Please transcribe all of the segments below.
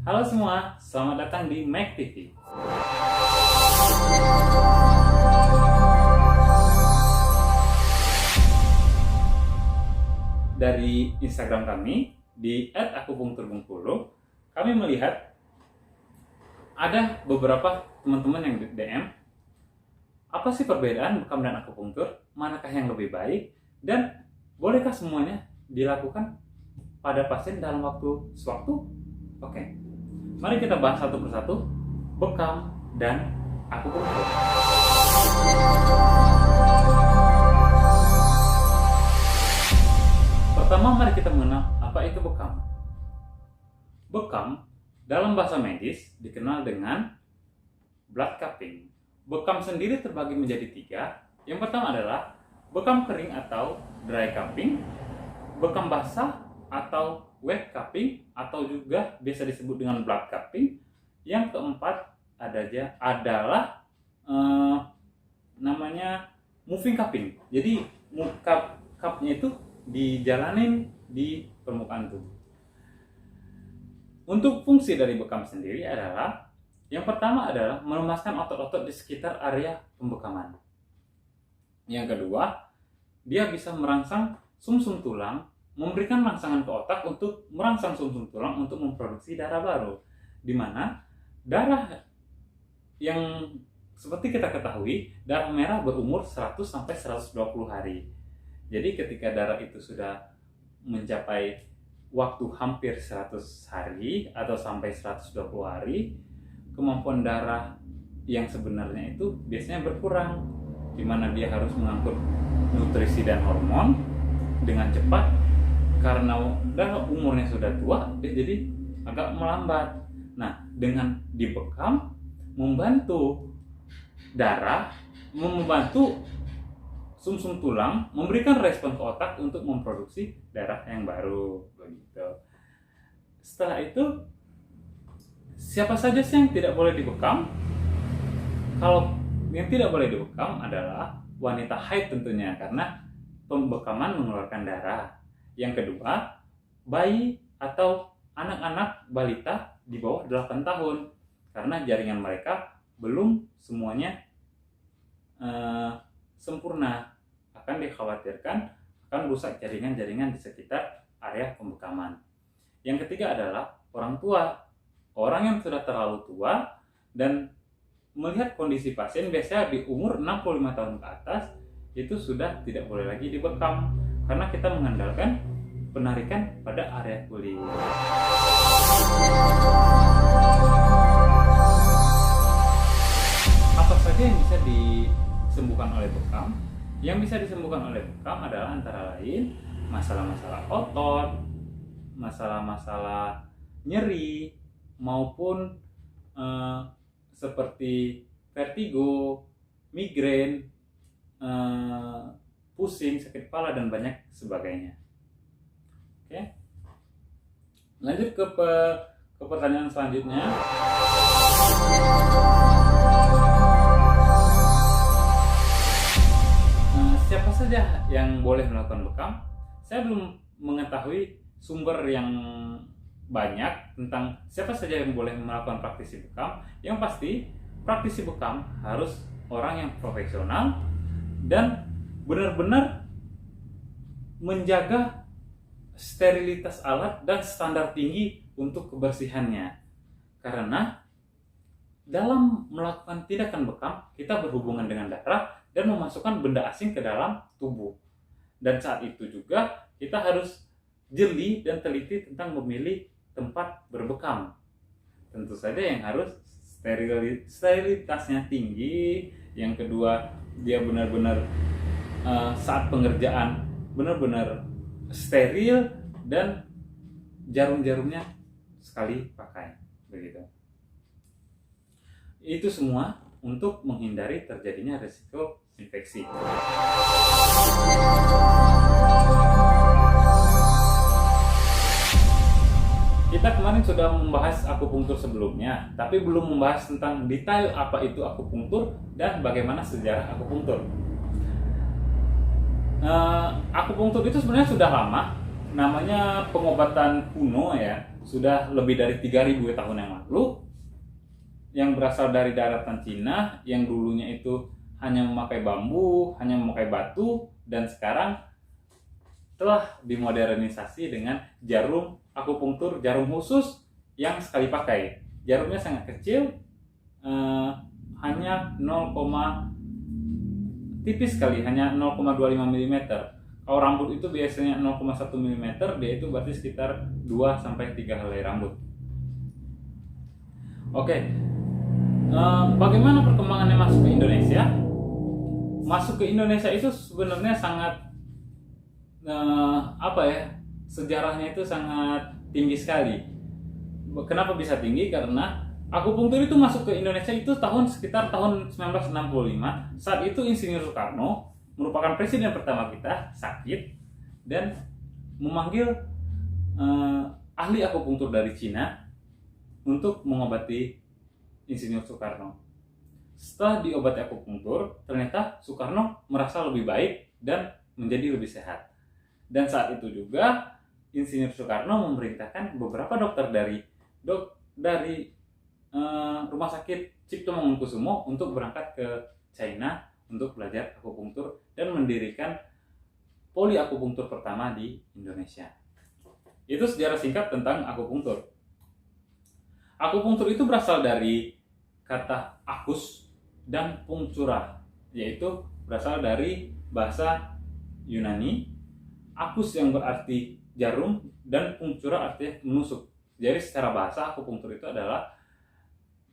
Halo semua, selamat datang di Mac TV. Dari Instagram kami di @akupunkturbengkulu, kami melihat ada beberapa teman-teman yang DM, apa sih perbedaan bekam dan akupunktur? Manakah yang lebih baik? Dan bolehkah semuanya dilakukan pada pasien dalam waktu sewaktu? Oke, mari kita bahas satu persatu bekam dan akupunktur. Pertama, mari kita mengenal apa itu bekam. Bekam dalam bahasa medis dikenal dengan blood cupping. Bekam sendiri terbagi menjadi 3. Yang pertama adalah bekam kering atau dry cupping, bekam basah atau wet cupping, atau juga biasa disebut dengan blood cupping. Yang keempat adalah namanya moving cupping. Jadi cupnya itu dijalanin di permukaan tubuh. Untuk fungsi dari bekam sendiri adalah, yang pertama adalah melemaskan otot-otot di sekitar area pembekaman. Yang kedua, dia bisa merangsang sumsum tulang, memberikan rangsangan ke otak untuk merangsang sumsum tulang untuk memproduksi darah baru, di mana darah yang seperti kita ketahui, darah merah berumur 100 sampai 120 hari. Jadi ketika darah itu sudah mencapai waktu hampir 100 hari atau sampai 120 hari, kemampuan darah yang sebenarnya itu biasanya berkurang, di mana dia harus mengangkut nutrisi dan hormon dengan cepat. Karena darah umurnya sudah tua, dia jadi agak melambat. Nah, dengan dibekam membantu darah, membantu sumsum tulang memberikan respon ke otak untuk memproduksi darah yang baru, begitu. Setelah itu, siapa saja sih yang tidak boleh dibekam? Kalau yang tidak boleh dibekam adalah wanita haid tentunya, karena pembekaman mengeluarkan darah. Yang kedua, bayi atau anak-anak balita di bawah 8 tahun, karena jaringan mereka belum semuanya sempurna. Akan dikhawatirkan akan rusak jaringan-jaringan di sekitar area pembekaman. Yang ketiga adalah orang tua. Orang yang sudah terlalu tua dan melihat kondisi pasien biasanya di umur 65 tahun ke atas, itu sudah tidak boleh lagi dibekam, karena kita mengandalkan penarikan pada area kulit. Apa saja yang bisa disembuhkan oleh bekam? Yang bisa disembuhkan oleh bekam adalah antara lain masalah-masalah otot, masalah-masalah nyeri, maupun seperti vertigo, migrain, pusing, sakit kepala, dan banyak sebagainya. Oke, lanjut ke pertanyaan selanjutnya. Siapa saja yang boleh melakukan bekam? Saya belum mengetahui sumber yang banyak tentang siapa saja yang boleh melakukan praktisi bekam. Yang pasti, praktisi bekam harus orang yang profesional dan benar-benar menjaga sterilitas alat dan standar tinggi untuk kebersihannya. Karena dalam melakukan tindakan bekam, kita berhubungan dengan darah dan memasukkan benda asing ke dalam tubuh. Dan saat itu juga kita harus jeli dan teliti tentang memilih tempat berbekam. Tentu saja yang harus sterilitasnya tinggi. Yang kedua, dia benar-benar saat pengerjaan benar-benar steril dan jarum-jarumnya sekali pakai, begitu. Itu semua untuk menghindari terjadinya risiko infeksi. Kita kemarin sudah membahas akupunktur sebelumnya, tapi belum membahas tentang detail apa itu akupunktur dan bagaimana sejarah akupunktur. Akupunktur itu sebenarnya sudah lama, namanya pengobatan kuno ya. sudah lebih dari 3.000 tahun yang lalu, yang berasal dari daratan Cina, yang dulunya itu hanya memakai bambu, hanya memakai batu, dan sekarang telah dimodernisasi dengan jarum akupunktur, jarum khusus yang sekali pakai. Jarumnya sangat kecil, hanya tipis sekali, hanya 0,25 mm. Kalau rambut itu biasanya 0,1 mm, dia itu berarti sekitar 2-3 helai rambut. Oke, bagaimana perkembangannya masuk ke Indonesia? Masuk ke Indonesia itu sebenarnya sangat sejarahnya itu sangat tinggi sekali. Kenapa bisa tinggi? Karena akupunktur itu masuk ke Indonesia itu sekitar tahun 1965. Saat itu Insinyur Soekarno merupakan presiden pertama kita sakit dan memanggil ahli akupunktur dari Cina untuk mengobati Insinyur Soekarno. Setelah diobati akupunktur, ternyata Soekarno merasa lebih baik dan menjadi lebih sehat. Dan saat itu juga Insinyur Soekarno memerintahkan beberapa dokter dari Rumah Sakit Cipto Mangunkusumo untuk berangkat ke China untuk belajar akupunktur dan mendirikan poli akupunktur pertama di Indonesia. Itu sejarah singkat tentang akupunktur. Akupunktur itu berasal dari kata akus dan punctura, yaitu berasal dari bahasa Yunani. Akus yang berarti jarum dan punctura artinya menusuk. Jadi secara bahasa akupunktur itu adalah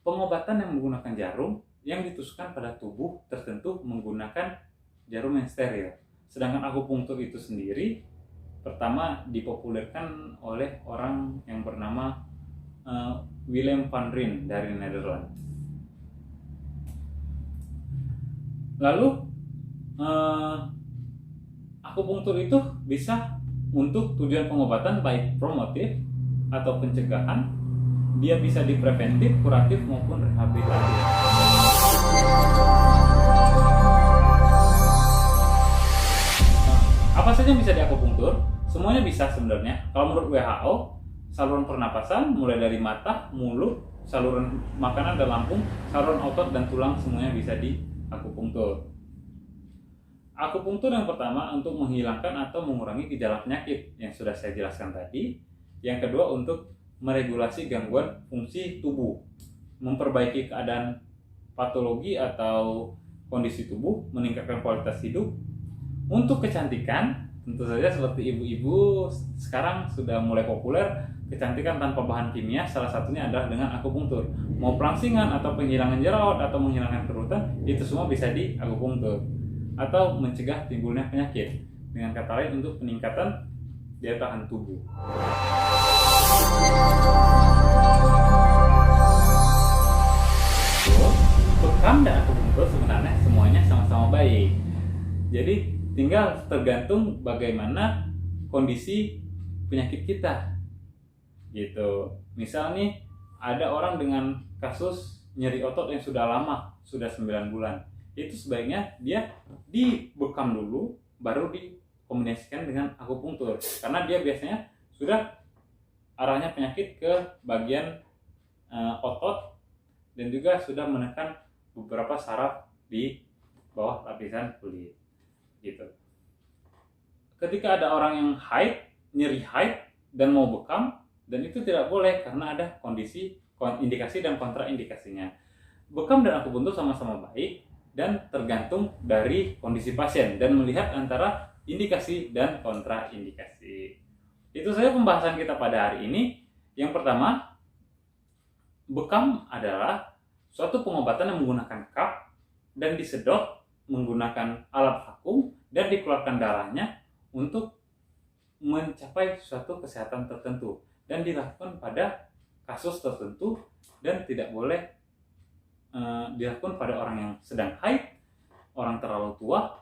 pengobatan yang menggunakan jarum yang ditusukkan pada tubuh tertentu menggunakan jarum yang steril. Sedangkan akupunktur itu sendiri pertama dipopulerkan oleh orang yang bernama Willem van Rijn dari Nederland. Lalu akupunktur itu bisa untuk tujuan pengobatan baik promotif atau pencegahan. Dia bisa di preventif, kuratif maupun rehabilitatif. Apa saja yang bisa di akupunktur? Semuanya bisa sebenarnya. Kalau menurut WHO, saluran pernapasan mulai dari mata, mulut, saluran makanan dan lambung, saluran otot dan tulang semuanya bisa di akupunktur. Akupunktur yang pertama untuk menghilangkan atau mengurangi gejala penyakit yang sudah saya jelaskan tadi. Yang kedua untuk meregulasi gangguan fungsi tubuh, memperbaiki keadaan patologi atau kondisi tubuh, meningkatkan kualitas hidup. Untuk kecantikan, tentu saja seperti ibu-ibu sekarang sudah mulai populer kecantikan tanpa bahan kimia, salah satunya adalah dengan akupunktur. Mau pelangsingan atau penghilangan jerawat atau menghilangkan kerutan, itu semua bisa di akupunktur. Atau mencegah timbulnya penyakit, dengan kata lain untuk peningkatan daya tahan tubuh. Bekam dan akupunktur sebenarnya semuanya sama-sama baik. Jadi tinggal tergantung bagaimana kondisi penyakit kita. Gitu. Misal nih ada orang dengan kasus nyeri otot yang sudah lama, sudah 9 bulan. Itu sebaiknya dia dibekam dulu baru dikombinasikan dengan akupunktur. Karena dia biasanya sudah arahnya penyakit ke bagian otot dan juga sudah menekan beberapa saraf di bawah lapisan kulit. Gitu. Ketika ada orang yang nyeri haid dan mau bekam, dan itu tidak boleh karena ada kondisi indikasi dan kontraindikasinya. Bekam dan akupunktur sama-sama baik dan tergantung dari kondisi pasien dan melihat antara indikasi dan kontraindikasi. Itu saja pembahasan kita pada hari ini. Yang pertama, bekam adalah suatu pengobatan yang menggunakan cup dan disedot menggunakan alat vakum dan dikeluarkan darahnya untuk mencapai suatu kesehatan tertentu dan dilakukan pada kasus tertentu dan tidak boleh dilakukan pada orang yang sedang haid, orang terlalu tua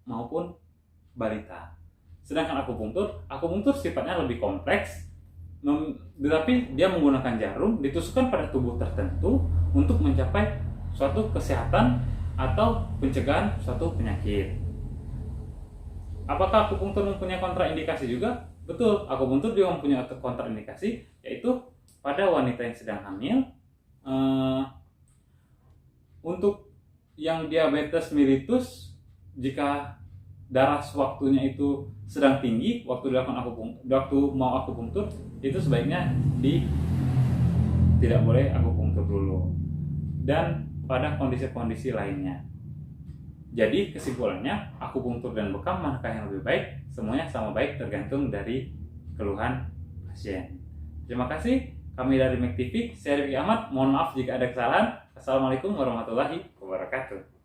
maupun balita. Sedangkan akupunktur sifatnya lebih kompleks, tetapi dia menggunakan jarum ditusukkan pada tubuh tertentu untuk mencapai suatu kesehatan atau pencegahan suatu penyakit. Apakah akupunktur mempunyai kontraindikasi juga? Betul, akupunktur juga mempunyai kontraindikasi, yaitu pada wanita yang sedang hamil, untuk yang diabetes mellitus, jika darah sewaktunya itu sedang tinggi waktu dilakukan akupunktur, itu sebaiknya tidak boleh akupunktur dulu. Dan pada kondisi-kondisi lainnya. Jadi kesimpulannya, akupunktur dan bekam manakah yang lebih baik? Semuanya sama baik, tergantung dari keluhan pasien. Terima kasih. Kami dari Mek TV, saya Rifki Ahmad. Mohon maaf jika ada kesalahan. Assalamualaikum warahmatullahi wabarakatuh.